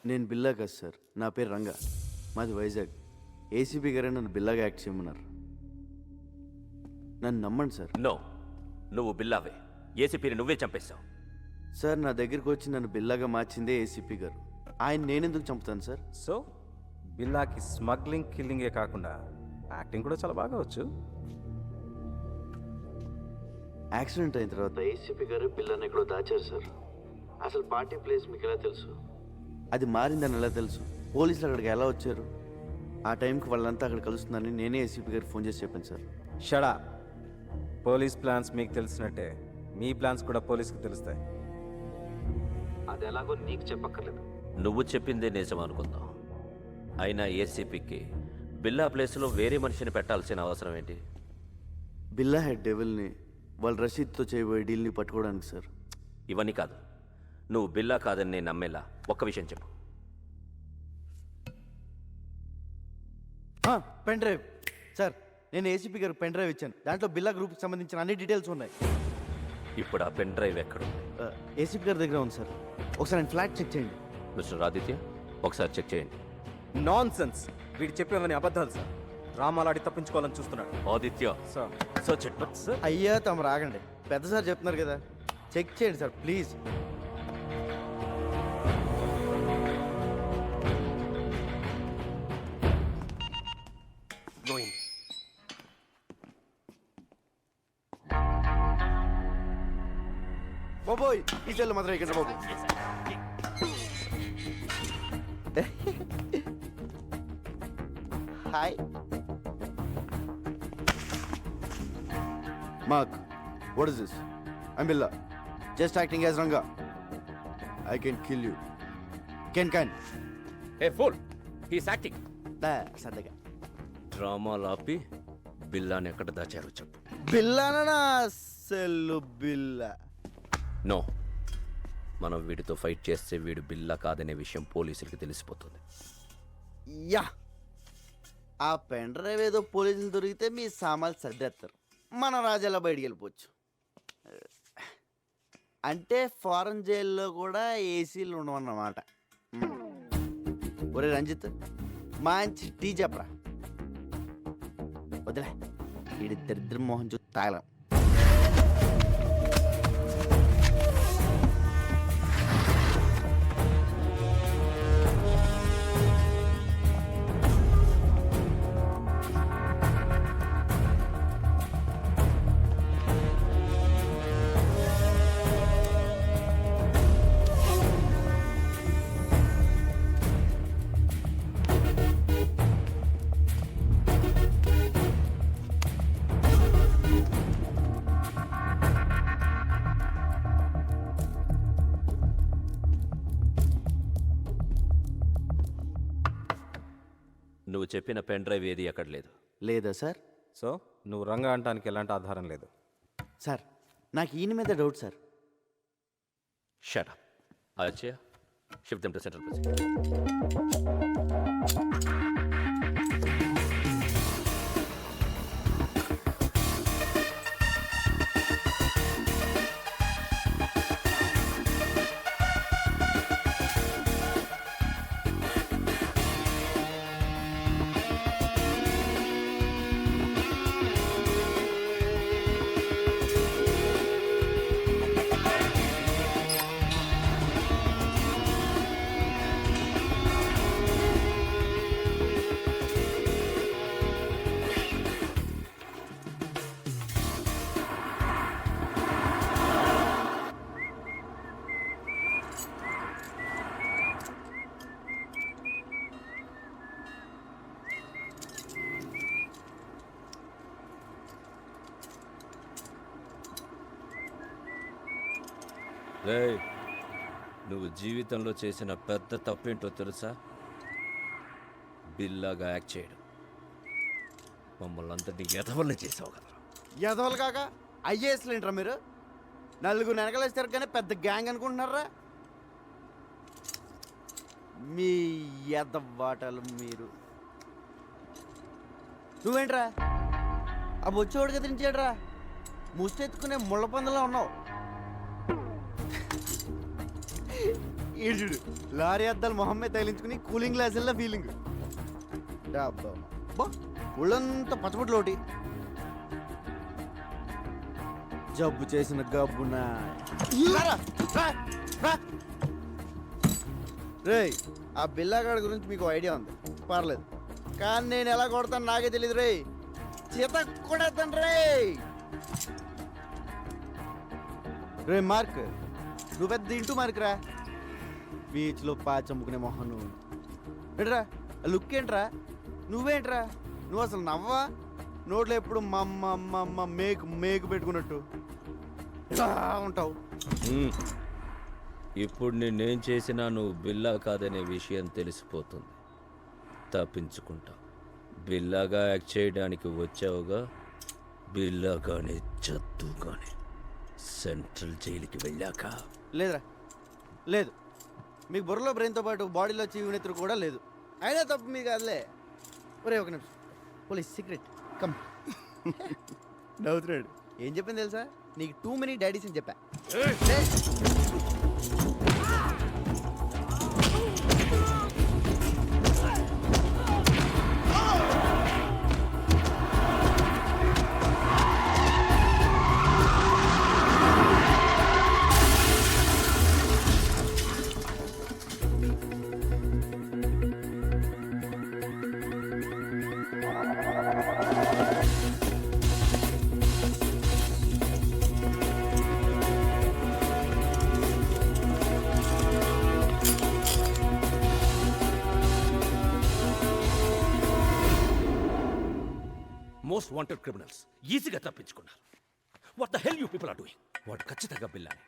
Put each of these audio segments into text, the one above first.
నేను బిల్లా కాదు సార్, నా పేరు రంగా, మాది వైజాగ్. ఏసీపీ గారే నన్ను బిల్లాగా యాక్ట్ చేయమన్నారు. నన్ను నమ్మండి సార్. నో, నువ్వు బిల్లావే. ఏసీపీని నువ్వే చంపేశావు. సార్ నా దగ్గరికి వచ్చి నన్ను బిల్లాగా మార్చిందే ఏసీపీ గారు. ఆయన నేనెందుకు చంపుతాను సార్? సో బిల్లాకి స్మగ్లింగ్ కిల్లింగే కాకుండా యాక్టింగ్ కూడా చాలా బాగా వచ్చు. యాక్సిడెంట్ అయిన తర్వాత ఏసీపీ గారు బిల్లాని ఎక్కడో దాచారు సార్. అసలు పార్టీ ప్లేస్ మీకు ఎలా తెలుసు? అది మారిందని ఎలా తెలుసు? పోలీసులు అక్కడికి ఎలా వచ్చారు? ఆ టైంకి వాళ్ళంతా అక్కడ కలుస్తుందని నేనే ఏసీపీ గారికి ఫోన్ చేసి చెప్పాను సార్. షడా, పోలీస్ ప్లాన్స్ మీకు తెలిసినట్టే మీ ప్లాన్స్ కూడా పోలీస్కి తెలుస్తాయి. అది ఎలాగో నీకు చెప్పక్కర్లేదు. నువ్వు చెప్పిందే నిజం అనుకుందాం. అయినా ఏసీపీకి బిల్లా ప్లేస్లో వేరే మనిషిని పెట్టాల్సిన అవసరం ఏంటి? బిల్లా హెడ్ డెవిల్ని వాళ్ళ రషీద్తో చేయబోయే డీల్ని పట్టుకోవడానికి సార్. ఇవన్నీ కాదు, నువ్వు బిల్లా కాదని నేను నమ్మేలా ఒక్క విషయం చెప్పు. పెన్ డ్రైవ్ సార్, నేను ఏసీపీ గారికి పెన్ డ్రైవ్ ఇచ్చాను. దాంట్లో బిల్లా గ్రూప్కి సంబంధించిన అన్ని డీటెయిల్స్ ఉన్నాయి. ఇప్పుడు ఆ పెన్ డ్రైవ్ ఎక్కడుంది? ఏసీపీ గారి దగ్గర ఉంది సార్. ఒకసారి నేను ఫ్లాట్ చెక్ చేయండి. మిస్టర్ ఆదిత్య, ఒకసారి చెక్ చేయండి. నాన్ సెన్స్, వీడు చెప్పేవని అబద్ధాలు సార్. డ్రామాలాడి తప్పించుకోవాలని చూస్తున్నాడు. Aditya sir search it. Sir అయ్యా తమ రాగండి, పెద్ద సార్ చెప్తున్నారు కదా, చెక్ చేయండి సార్ ప్లీజ్. బాబోయ్ ఈ చెల్లు మాత్రం ఇక్కడ బాబు. Hi Mark, what is this? I'm Billa, just acting as Ranga. I can kill you. Can. A pool, he's acting. సరదాగా డ్రామాలు ఆపి బిల్లాని ఎక్కడ దాచారో చెప్పు. బిల్లానా సెల్లు బిల్లా? నో, మనం వీడితో ఫైట్ చేస్తే వీడు బిల్లా కాదనే విషయం పోలీసులకి తెలిసిపోతుంది. యా, ఆ పెన్ డ్రైవ్ ఏదో పోలీసులు దొరికితే మీ సామాన్లు సర్దేస్తారు, మన రాజాలా బయటికి వెళ్ళిపోవచ్చు. అంటే ఫారెన్ జైల్లో కూడా ఏసీలు ఉండవన్నమాట. ఒరే రంజిత్, మంచి టీ చెప్పరా. వదిలే, వీడి దరిద్ర మోహన్ చూ తాగలం. నువ్వు చెప్పిన పెన్ డ్రైవ్ ఏది ఎక్కడ లేదు. లేదా సార్? సో నువ్వు రంగా అంటానికి ఎలాంటి ఆధారం లేదు. సార్ నాకు ఈయన మీద doubt sir. Shut up. Achaiah, shift them to central president. రేయ్, నువ్వు జీవితంలో చేసిన పెద్ద తప్పేంటో తెలుసా? బిల్లాగా యాక్ట్ చేయడం. మమ్మల్ని అందరినీ ఎదవల్ని చేసావు కదా. ఎదవలు కాక ఐఏఎస్లు ఏంట్రా మీరు? నలుగురు వెనకలేస్తారు కానీ పెద్ద గ్యాంగ్ అనుకుంటున్నారా? మీ ఎదవాటలు మీరు. నువ్వేంట్రా ఆ బొచ్చోడు కదిలించాడురా, ముష్టెత్తుకునే ముళ్ళ పందులో ఉన్నావు. ఈడు లారీ అద్దాలు మొహమ్మే తగిలించుకుని కూలింగ్ గ్లాసుల్లో ఫీలింగ్ బా ఒళ్ళంతా పచ్చబొట్లు ఒకటి జబ్బు చేసిన గబ్బునా రేయ్ ఆ బిల్లాగాడి గురించి మీకు ఐడియా ఉంది పర్లేదు కానీ నేను ఎలా కొడతాను నాకే తెలియదు రే చేత కొడతాను రే మార్క్ నువ్వు పెద్ద ఇంటూ మార్క్ రా బీచ్లో పాచమ్ముకునే మొహం నువ్వు ఏంట్రా లుక్ ఏంట్రా నువ్వేంట్రా నువ్వు అసలు నవ్వా నోట్లో ఎప్పుడు మమ్మ మేకు పెట్టుకున్నట్టు ఇలా ఉంటావు ఇప్పుడు నేనేం చేసినా నువ్వు బిల్లా కాదనే విషయం తెలిసిపోతుంది. తప్పించుకుంటా. బిల్లాగా యాక్ట్ చేయడానికి వచ్చావుగా, బిల్లాగానే చదువుగానే సెంట్రల్ జైలుకి వెళ్ళాక. లేదురా లేదు, మీకు బుర్రలో బ్రెయిన్తో పాటు బాడీలో చీవునెత్తురు కూడా లేదు. అయినా తప్పు మీ కాదులే. ఒరే ఒక నిమిషం, పోలీస్ సీక్రెట్ కమ్. నవ్వుతున్నాడు. ఏం చెప్పింది తెలుసా? నీకు టూ మెనీ డాడీస్ అని చెప్పా. మోస్ట్ వాంటెడ్ క్రిమినల్స్ ఈజీగా తప్పించుకున్నారు. What the hell you people are doing? వాడు ఖచ్చితంగా బిల్లానే.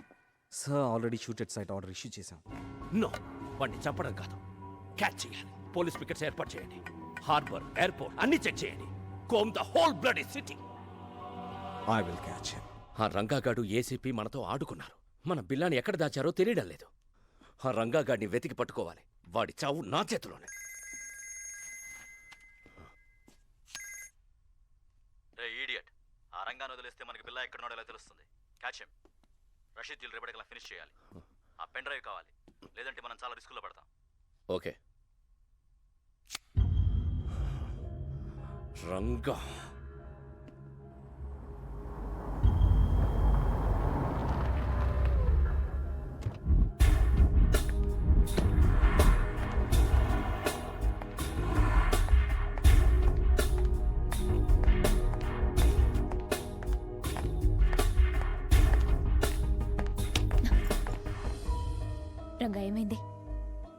Sir already shooted sight order issue చేశాం. నో, వాడిని చంపడం కాదు, క్యాచ్ చేయాలి. పోలీస్ పికెట్స్ ఏర్పాటు చేయండి. హార్బర్, ఎయిర్పోర్ట్ అన్ని చెక్ చేయండి. Comb the whole bloody city. I will catch him. ఆ రంగాగాడు ఏసీపీ మనతో ఆడుకున్నారు. మన బిల్లాని ఎక్కడ దాచారో తెలియడం లేదు. ఆ రంగాగాడిని వెతికి పట్టుకోవాలి. వాడి చావు నా చేతిలోనే. ఈడియట్, ఆ రంగాన్ని వదిలేస్తే మనకి బిల్లా ఎక్కడున్నాడో ఎలా తెలుస్తుంది? Catch him. రషీద్ జిల్ రేపటికల్లా ఫినిష్ చేయాలి. ఆ పెన్ డ్రైవ్ కావాలి, లేదంటే మనం చాలా రిస్కులో పడతాం. ఓకే. రంగా రంగా ఏమైంది?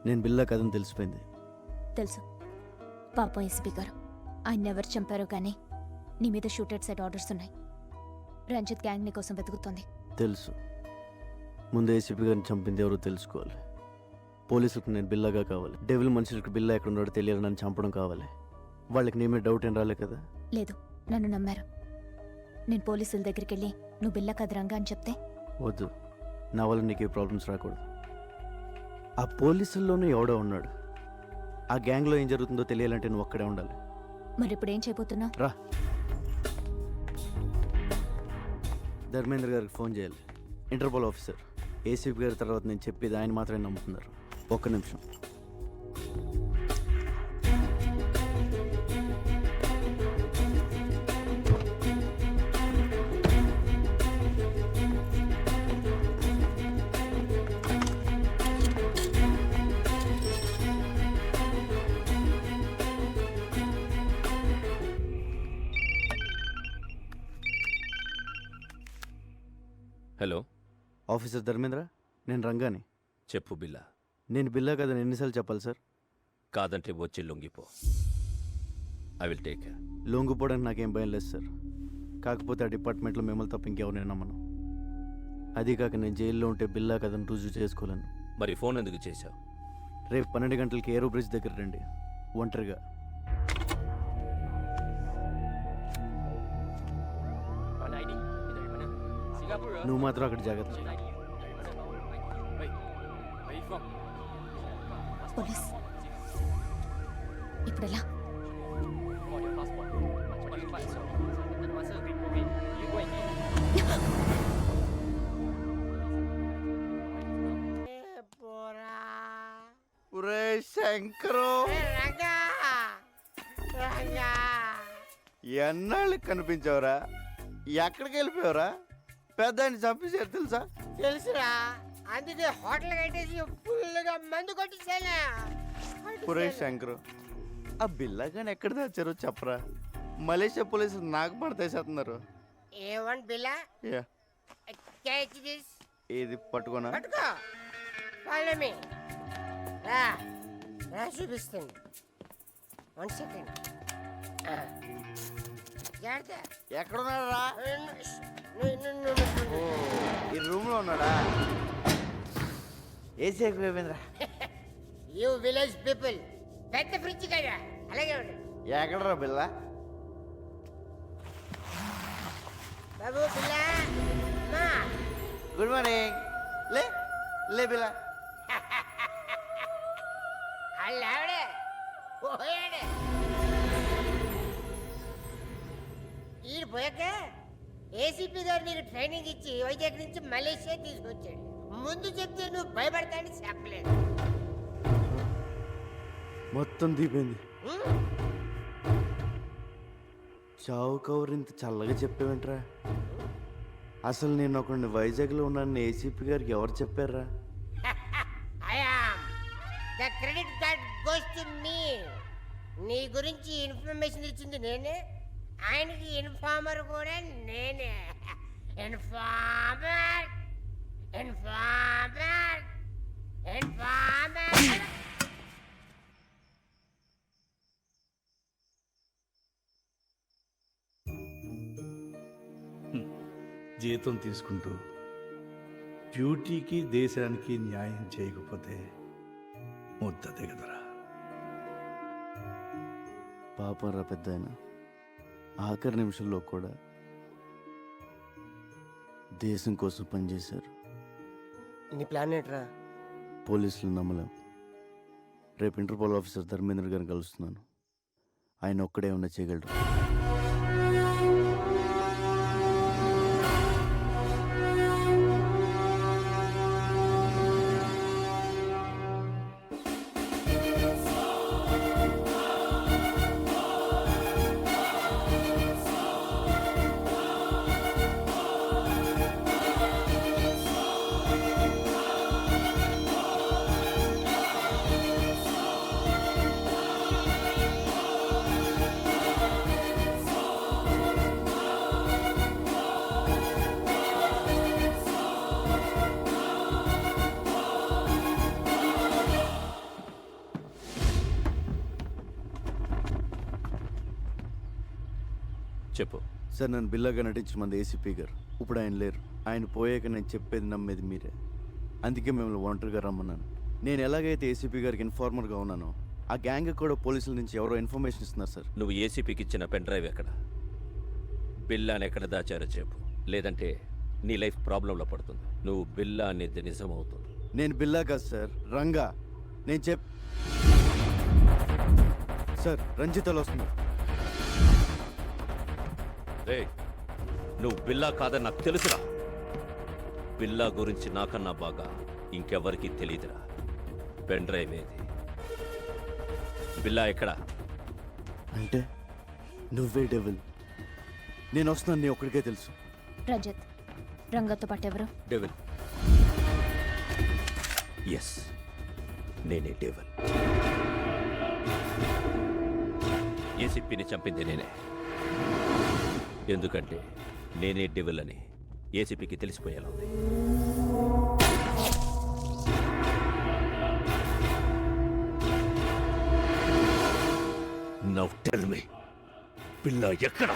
నేను బిల్లా కథను తెలిసిపోయింది. తెలుసు. పాపం ఎస్పీ గారు ఆయన ఎవరు చంపారో కానీ నీ మీద షూటెడ్ సైట్ ఆర్డర్స్ ఉన్నాయి. రంజిత్ గ్యాంగ్ నీ కోసం వెతుకుతోంది. తెలుసు. ముందు ఏసీపీ గారిని చంపింది ఎవరో తెలుసుకోవాలి. పోలీసులకు నేను బిల్లాగా కావాలి. డెవిల్ మనుషులకు బిల్లా ఎక్కడ ఉన్నాడో తెలియాలి. నన్ను చంపడం కావాలి. వాళ్ళకి నీ మీద డౌట్ ఏం రాలే కదా? లేదు, నన్ను నమ్మారు. నేను పోలీసుల దగ్గరికి వెళ్ళి నువ్వు బిల్లా కాదు రంగా అని చెప్తే వద్దు, నా వల్ల నీకు ఏ ప్రాబ్లమ్స్ రాకూడదు. ఆ పోలీసుల్లోనూ ఎవడో ఉన్నాడు. ఆ గ్యాంగ్లో ఏం జరుగుతుందో తెలియాలంటే నువ్వు అక్కడే ఉండాలి. మరి ఇప్పుడు ఏం చేయబోతున్నావు? రా, ధర్మేంద్ర గారికి ఫోన్ చేయాలి. Interpol officer. ఏసీపీ గారి తర్వాత నేను చెప్పేది ఆయన మాత్రమే నమ్ముతున్నారు. ఒక్క నిమిషం. హలో, ఆఫీసర్ ధర్మేంద్ర, నేను రంగాని. చెప్పు బిల్లా. నేను బిల్లా కదని ఎన్నిసార్లు చెప్పాలి సార్? కాదంటే వచ్చి లొంగిపో. I will take care. లొంగిపోవడానికి నాకేం భయం లేదు సార్. కాకపోతే ఆ డిపార్ట్మెంట్లో మిమ్మల్ని తప్ప ఇంకెవరిని నమ్మను. అది కాక నేను జైల్లో ఉంటే బిల్లా కదని రుజువు చేసుకోలేను. మరి ఫోన్ ఎందుకు చేశావు? రేపు 12 గంటలకి ఏరో బ్రిడ్జ్ దగ్గర రండి, ఒంటరిగా. నువ్వు మాత్రం అక్కడ జాగ్రత్త. పోలీస్ ఇప్పుడు ఎలా? ఒరే శంకరు, రంగా రంగా ఎన్నాళ్ళకి కనిపించావురా? ఎక్కడికి వెళ్ళిపోయావురా? పెద్ద ఆయన చంపేశారు తెలుసా? తెలుసురా, అందుకే హోటల్ కట్టేసి ఫుల్గా మందు కొట్టేసాను. ఒరే శంకరు, ఆ బిల్లగాని ఎక్కడ దాచారో చెప్పరా? మలేషియా పోలీసులు నాకు పడతేసేస్తున్నారు. ఏమంట బిల్లా? Yeah, catch this. ఇది పట్టుకోనా? పట్టుకో, ఫాలో మీ. రా రా చూపిస్తుంది. 1 సెకండ్. జాగ్రత్త. ఎక్కడున్నారా? నువ్వు ఈ రూమ్ లో ఉన్నాడా? ఏసీ ఎక్కువైపోయిందిరా. యూ విలేజ్ పీపుల్ పెద్ద ఫ్రిడ్జ్ కదా, అలాగే ఉండు. ఎక్కడరా బిల్ల? బాబు పిల్ల మా గుడ్ మార్నింగ్. లే లే బిల్ల. అల్ల ఆవిడే పోయాడే. ఈడు పోయాక ఏసీపీ గారు నీకు ట్రైనింగ్ ఇచ్చి వైజాగ్ నుంచి మలేషియా తీసుకొచ్చాడు. ముందు చెప్తే నువ్వు భయపడతానని చెప్పలేదు. మొత్తం దీపోయింది. చావు కవర్ ఇంత చల్లగా చెప్పావేంట్రా? అసలు నేను ఒకడిని వైజాగ్లో ఉన్నాను ఏసీపీ గారికి ఎవరు చెప్పారా? The credit card goes to me. నీ గురించి ఇన్ఫర్మేషన్ ఇచ్చింది నేనే, ఆయనకి ఇన్ఫార్మర్ కూడా నేనే. Informer informer informer. జీతం తీసుకుంటూ డ్యూటీకి దేశానికి న్యాయం చేయకపోతే ముద్ద దిగదరా. పాపం రా పెద్ద ఆయన, ఆఖరి నిమిషంలో కూడా దేశం కోసం పనిచేశారు. నీ ప్లాన్ ఏంట్రా? పోలీసులు నమ్మలేం. రేపు ఇంటర్పోల్ ఆఫీసర్ ధర్మేంద్ర గారిని కలుస్తున్నాను. ఆయన ఒక్కడే ఉన్న చేయగలరు. చెప్పు. సార్, నన్ను బిల్లాగా నటించిన మంది ఏసీపీ గారు. ఇప్పుడు ఆయన లేరు. ఆయన పోయాక నేను చెప్పేది నమ్మేది మీరే. అందుకే మిమ్మల్ని ఒంటరిగా రమ్మన్నాను. నేను ఎలాగైతే ఏసీపీ గారికి ఇన్ఫార్మర్గా ఉన్నానో, ఆ గ్యాంగ్ కూడా పోలీసుల నుంచి ఎవరో ఇన్ఫర్మేషన్ ఇస్తున్నారు సార్. నువ్వు ఏసీపీకి ఇచ్చిన పెన్ డ్రైవ్ ఎక్కడ? బిల్లాని ఎక్కడ దాచారో చెప్పు, లేదంటే నీ లైఫ్ ప్రాబ్లంలో పడుతుంది. నువ్వు బిల్లా అనేది నిజమవుతుంది. నేను బిల్లా కాదు సార్, రంగా. నేను సార్, రంజితలో వస్తున్నారు. రే, నువ్వు బిల్లా కాదని నాకు తెలుసురా. బిల్లా గురించి నాకన్నా బాగా ఇంకెవరికి తెలియదురా. పెన్ డ్రైవ్ ఏది? బిల్లా ఎక్కడా? అంటే నువ్వే డెవిల్. నేను వస్తున్నాను, నీ ఒక్కడికే తెలుసు. రజత్, రంగతో పాటు ఎవరు? డెవిల్. ఎస్, నేనే డెవిల్. ఏసీపీని చంపింది నేనే. ఎందుకంటే నేనే డెవిల్ అని ఏసీపీకి తెలిసిపోయేలా ఉంది. నౌ టెల్ మీ, పిల్ల ఎక్కడ?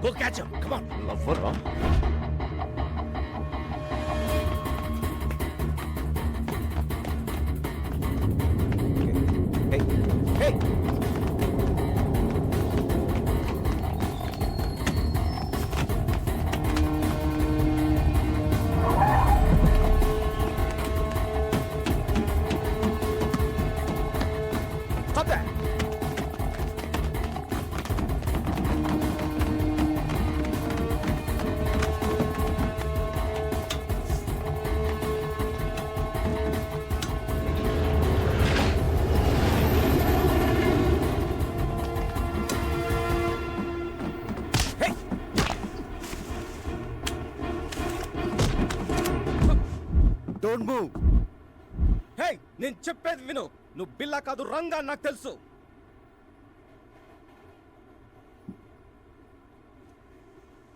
Go catch him. Come on. లవ్వరా డోంట్ మూవ్. హే నేను చెప్పేది విను, నువ్వు బిల్లా కాదు రంగా నాకు తెలుసు.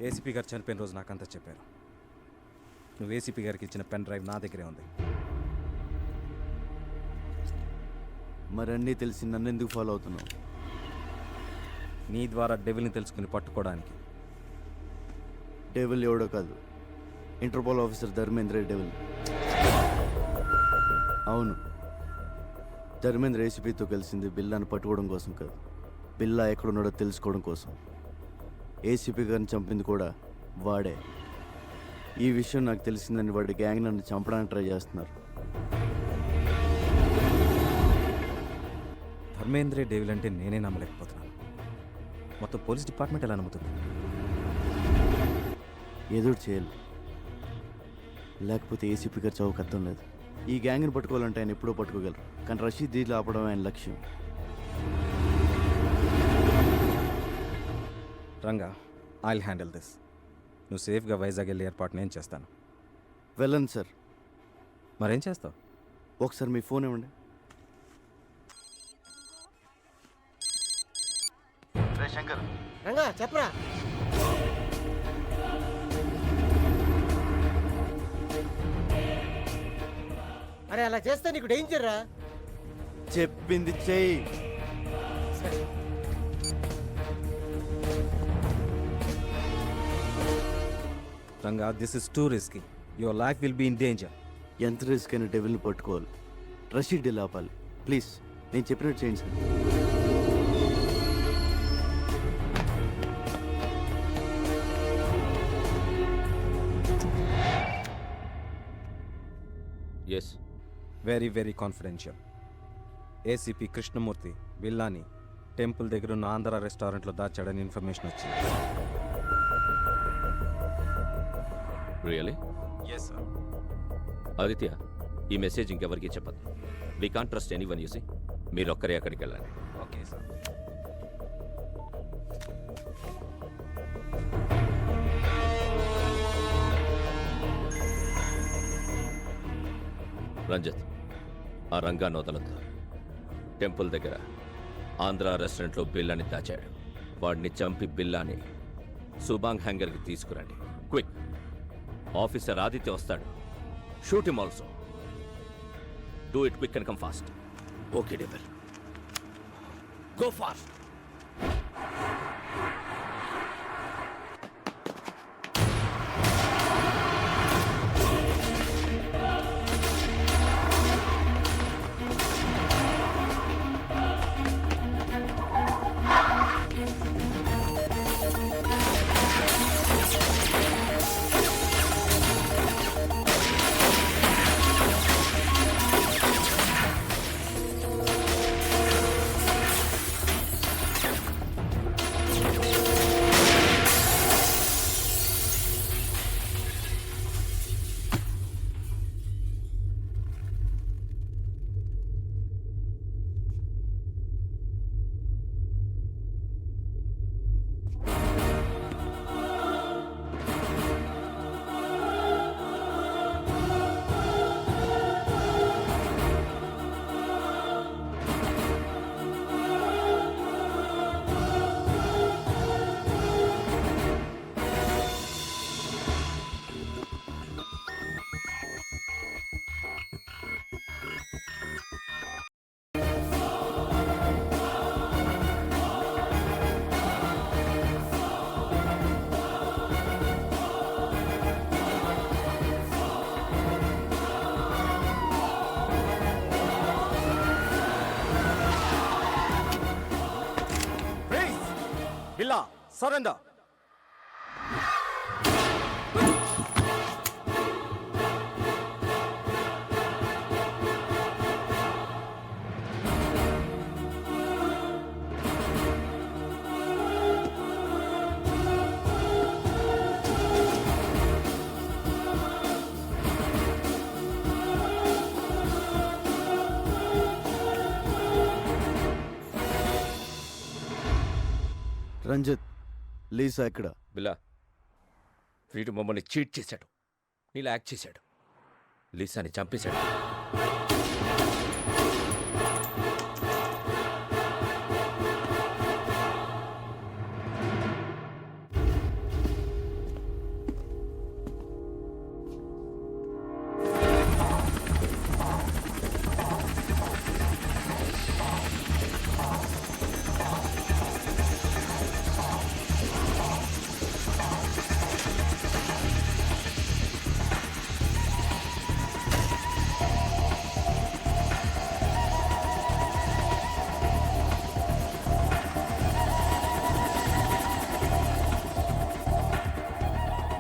ఏసీపీ గారు చనిపోయిన రోజు నాకంతా చెప్పారు. నువ్వు ఏసీపీ గారికి ఇచ్చిన పెన్ డ్రైవ్ నా దగ్గరే ఉంది. మరన్నీ తెలిసి నన్ను ఎందుకు ఫాలో అవుతున్నావు? నీ ద్వారా డెవిల్ని తెలుసుకుని పట్టుకోవడానికి. డెవిల్ ఎవడో కాదు, ఇంటర్పోల్ ఆఫీసర్ ధర్మేంద్ర డెవిల్. అవును, ధర్మేంద్ర ఏసీపీతో కలిసింది బిల్లాను పట్టుకోవడం కోసం కాదు, బిల్లా ఎక్కడున్నాడో తెలుసుకోవడం కోసం. ఏసీపీ గారిని చంపింది కూడా వాడే. ఈ విషయం నాకు తెలిసిందని వాడి గ్యాంగ్ నన్ను చంపడానికి ట్రై చేస్తున్నారు. ధర్మేంద్రే డేవిల్ అంటే నేనే నమ్మలేకపోతున్నాను. మొత్తం పోలీస్ డిపార్ట్మెంట్ ఎలా నమ్ముతుంది? ఏదో చేయాలి, లేకపోతే ఏసీపీ గారు చౌక అర్థం లేదు. ఈ గ్యాంగ్ని పట్టుకోవాలంటే ఆయన ఎప్పుడో పట్టుకోగలరు, కానీ రషీద్ దీంట్లో ఆపడం ఆయన లక్ష్యం. Ranga, I'll handle this. నువ్వు సేఫ్గా వైజాగ్ వెళ్ళే ఏర్పాటు నేను చేస్తాను. వెళ్ళండి సార్. మరేం చేస్తావు? ఒకసారి మీ ఫోన్ ఇవ్వండి. శంకర్, రంగా చెప్పరా. అరే అలా చేస్తే నీకు డేంజర్ రా. చెప్పింది చెయ్యి. Ranga, this is too risky. Your life will be in danger. ఎంత రిస్క్ అయినా డెవిల్ని పట్టుకోవాలి, రషీద్ డీల్ ఆపాలి. ప్లీజ్ నేను చెప్పినట్టు చేయండి sir. Yes, very very confidential. ACP Krishnamurthy బిల్లాని టెంపుల్ దగ్గర ఉన్న ఆంధ్ర రెస్టారెంట్లో దాచాడని ఇన్ఫర్మేషన్ వచ్చింది. రియలీ? Yes sir. ఆదిత్య, ఈ మెసేజ్ ఇంకెవరికి చెప్పదు. We can't trust anyone. You see మీరు ఒక్కరే అక్కడికి వెళ్ళండి. Okay sir. రంజిత్, ఆ రంగాన్ని వదలొద్దు. టెంపుల్ దగ్గర ఆంధ్ర రెస్టారెంట్లో బిల్లాని దాచాడు. వాడిని చంపి బిల్లాని సుబాంగ్ హ్యాంగర్కి తీసుకురండి. క్విక్. ఆఫీసర్ ఆదిత్య వస్తాడు. Shoot him also. Do it quick and come fast. Okay devil, go fast. Billa surrender. Ranjith, Lisa ఎక్కడ? బిల్లా, వీడు మమ్మల్ని చీట్ చేశాడు, నీలా యాక్ట్ చేశాడు, లీసాని చంపేశాడు.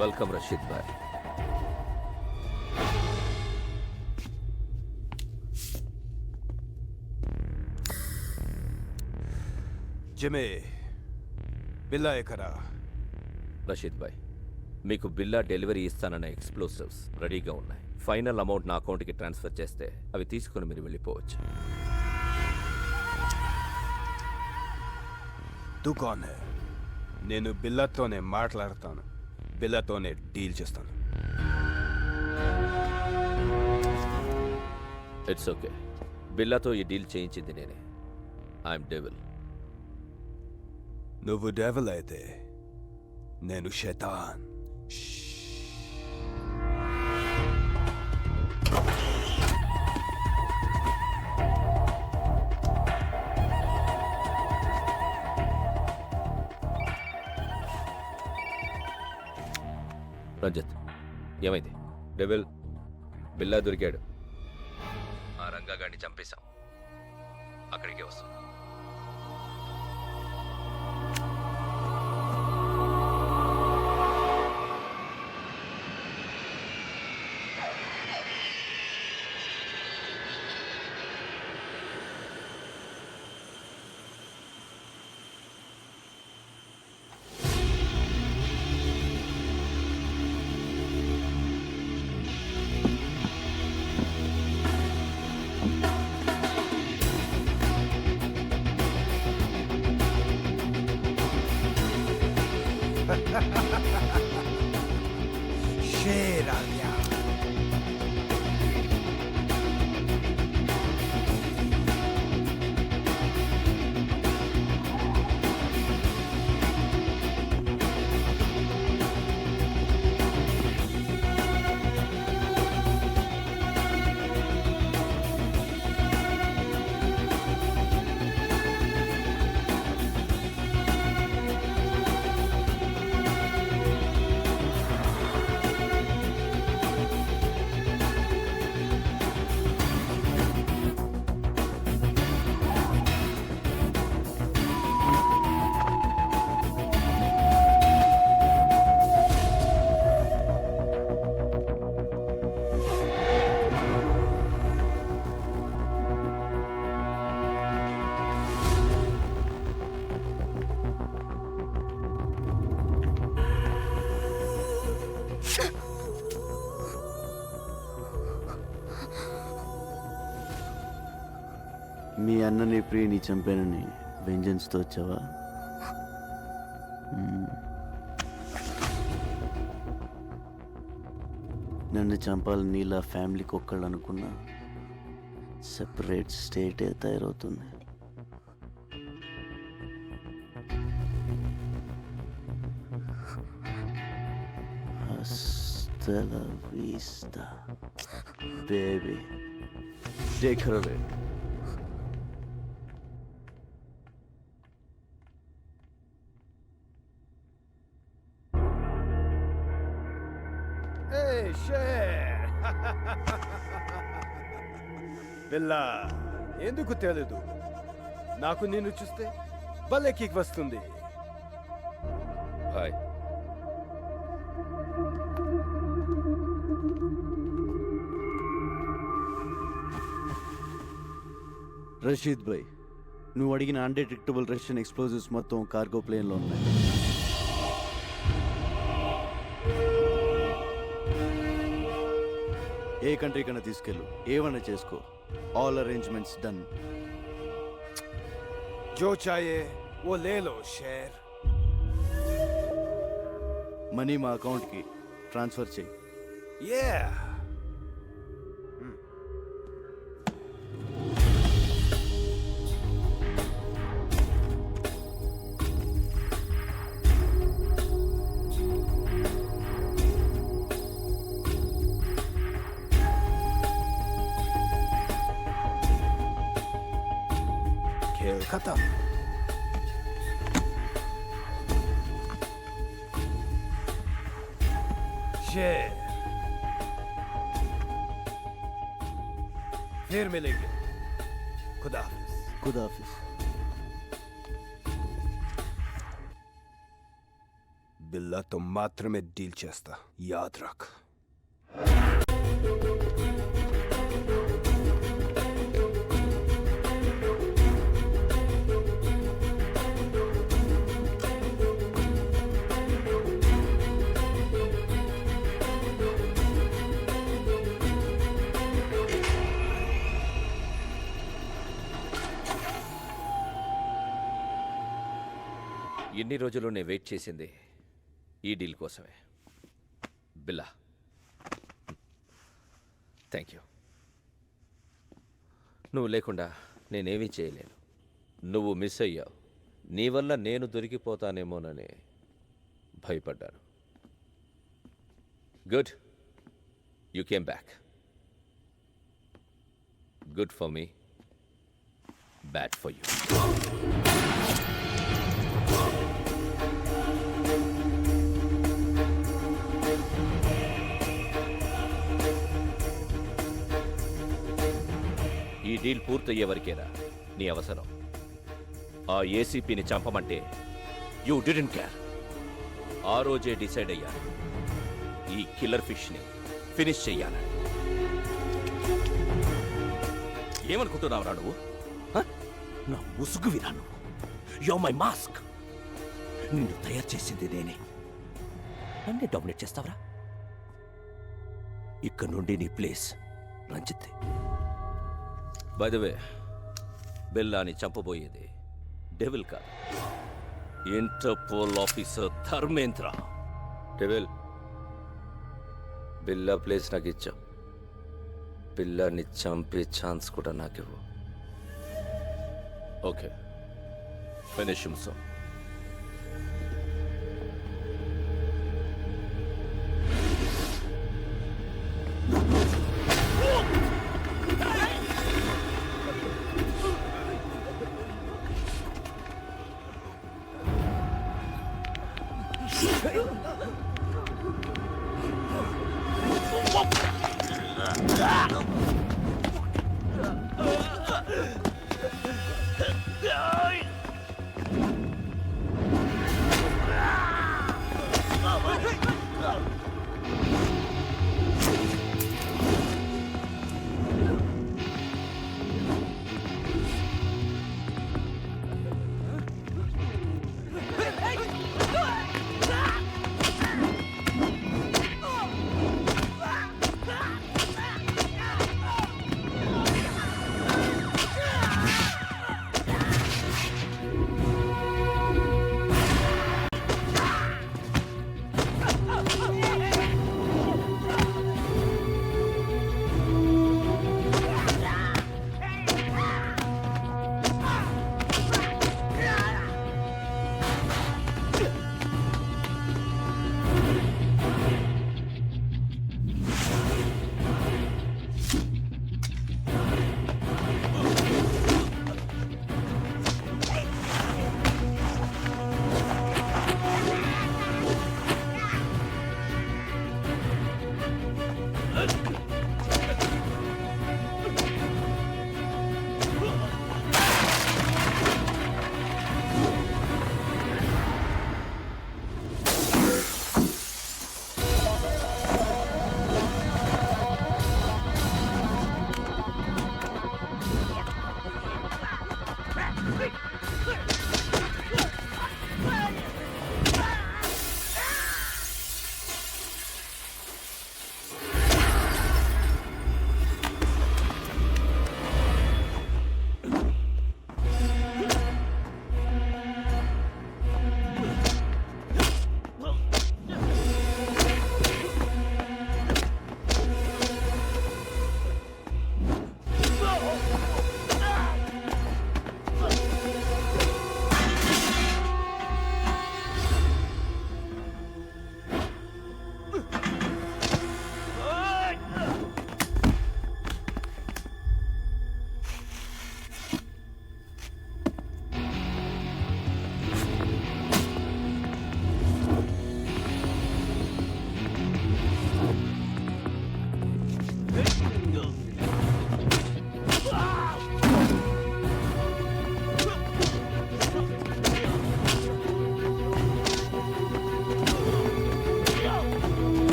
వెల్కమ్ రషీద్ భాయ్. జిమే, బిల్లా ఎక్కడా? రషీద్ భాయ్, మీకు బిల్లా డెలివరీ ఇస్తానన్న ఎక్స్ప్లోసివ్స్ రెడీగా ఉన్నాయి. ఫైనల్ అమౌంట్ నా అకౌంట్కి ట్రాన్స్ఫర్ చేస్తే అవి తీసుకుని మీరు వెళ్ళిపోవచ్చు. దుకాన్ హై. నేను బిల్లాతోనే మాట్లాడతాను, బిల్లాతోనే డీల్ చేస్తాను. It's okay. బిల్లాతో ఈ డీల్ చేయించింది నేనే. I'm devil. నువ్వు డెవల్ అయితే నేను శైతాన్. రంజిత్, ఏమైంది? డెవిల్, బిల్లా దొరికాడు. ఆ రంగాగాడిని చంపేశాం. అక్కడికే వస్తాం. शेर आ गया. మీ అన్నని ప్రియని చంపానని వెంజన్స్తో వచ్చావా? నన్ను చంపాలని నీలా ఫ్యామిలీకి ఒక్కళ్ళు అనుకున్నా సెపరేట్ స్టేటే తయారవుతుంది. Hasta la vista, baby. Take her away. Hey, share. బిల్లా, ఎందుకు తెలీదు? నాకు నిన్ను చూస్తే భలే కిక్ వస్తుంది. బాయ్. రషీద్ భాయ్, నువ్వు అడిగిన అన్డిటెక్టబుల్ రష్యన్ ఎక్స్ప్లోజివ్స్ మొత్తం కార్గో ప్లేన్లో ఉన్నాయి. ఏ కంట్రీ కన్నా తీసుకెళ్ళు, ఏమన్నా చేసుకో. All arrangements done. जो चाहिए वो ले लो शेर. మనీ మా అకౌంట్కి ట్రాన్స్ఫర్ చేయి. Yeah. खेल खत्म. शेर. फिर मिलेंगे. खुदा हाफिज. ఖుదాఫిజ్. బిల్లాతో మాత్రమే డీల్ చేస్తా, యాద్ రఖ్. ఎన్ని రోజులు నేను వెయిట్ చేసింది ఈ డీల్ కోసమే. బిల్లా, థ్యాంక్ యూ. నువ్వు లేకుండా నేనేమీ చేయలేను. నువ్వు మిస్ అయ్యావు. నీ వల్ల నేను దొరికిపోతానేమోనని భయపడ్డాను. Good, you came back. Good for me, bad for you. ఈ డీల్ పూర్తయ్యే వరకేనా నీ అవసరం? ఆ ఏసీపీని చంపమంటే యూ డిడెంట్ కేర్. ఆ రోజే డిసైడ్ అయ్యాను, ఈ కిల్లర్ ఫిష్ని ఫినిష్ చెయ్యాలని. ఏమనుకుంటున్నావురా నువ్వు? హ? నా ముసుగు వినా నువ్వు. Yo my mask. నిన్ను తయారు చేసింది నేనే. నన్నే డామినేట్ చేస్తావరా? ఇక్కడ నుండి నీ place Ranjith. By the way, బెల్లాని చంపబోయేది డెవిల్ కాదు, Interpol officer Dharmendra. Devil, Billa place నాకు ఇచ్చావు. పిల్లాన్ని చంపే ఛాన్స్ కూడా నాకివ్వు. Okay, finish him so.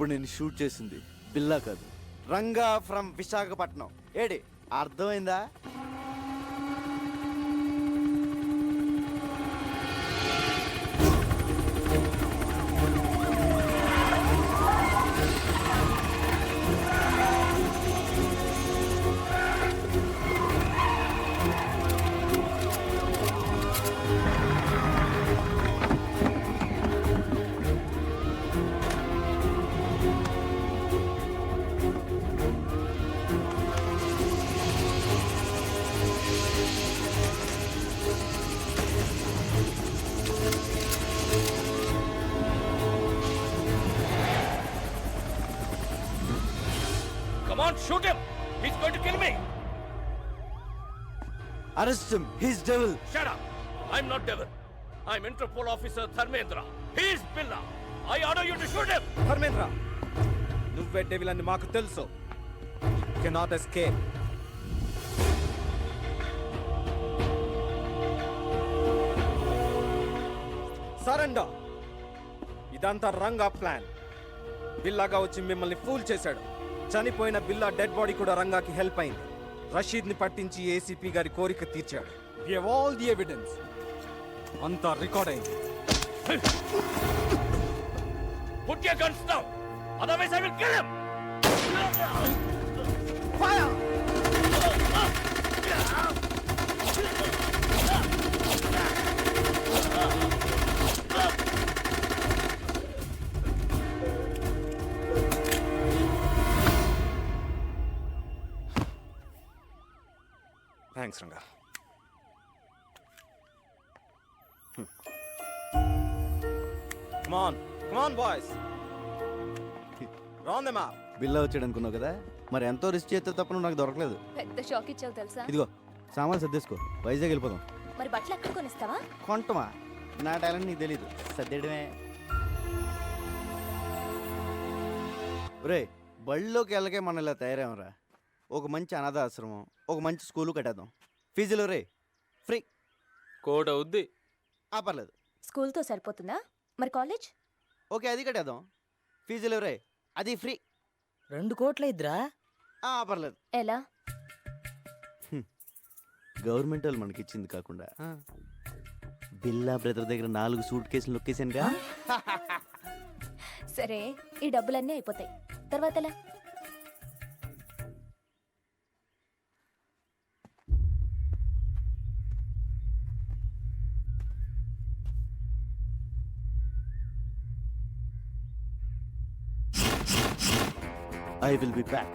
ఇప్పుడు నేను షూట్ చేసింది బిల్లా కాదు, రంగా ఫ్రమ్ విశాఖపట్నం. ఏడి అర్థమైందా? Come on, shoot him! He's going to kill me! Arrest him, his devil. Shut up! I'm not devil. I'm Interpol officer Dharmendra. He's Billa. I order you to shoot him! Dharmendra, నువ్వే devil అని మాకు తెలుసు. Cannot escape. Surrender. ఇదంతా Ranga plan. బిల్లాగా వచ్చి మిమ్మల్ని pool చేశాడు. చనిపోయిన బిల్లా dead body కూడా రంగాకి హెల్ప్ అయింది. రషీద్ ని పట్టించి ఏసీపీ గారి కోరిక తీర్చాడు. We have all the evidence. అంతా రికార్డ్ అయింది. Put your guns down! Otherwise I will kill him! Fire! Thanks Ranga. Come on boys. Round them up. బిల్లా వచ్చాడు అనుకున్నావు కదా, మరి ఎంతో రిస్క్ చేస్తే తప్ప నువ్వు నాకు దొరకలేదు. పెద్ద షాక్ ఇచ్చావు తెలుసా? ఇదిగో సామాన్ సర్దేసుకో, వైజాగ్ వెళ్ళిపోదాం. మరి బట్టలు ఎక్కడ కొనిస్తావా? కొంటమా? నా టాలెంట్ నీకు తెలీదు, సర్దేయడమే. రే, బళ్ళలోకి వెళ్ళకే మనం ఇలా తయారేమరా. ఒక మంచి అనాథ ఆశ్రమం, ఒక మంచి స్కూలు కట్టేద్దాం. ఫీజులు రే ఫ్రీ. కోడ్ అవుద్ది. పర్లేదు. స్కూల్తో సరిపోతుందా? మరి కాలేజ్? ఓకే, అది కట్టేద్దాం. ఫీజులు రే అది ఫ్రీ. 2 కోట్ల ఇద్దరా? పర్లేదు. ఎలా? గవర్నమెంట్ వాళ్ళు మనకి ఇచ్చింది కాకుండా బిల్లా బ్రదర్ దగ్గర 4 సూట్ కేసులు నొక్కేసానుగా. సరే, ఈ డబ్బులన్నీ అయిపోతాయి, తర్వాత ఎలా? I will be back.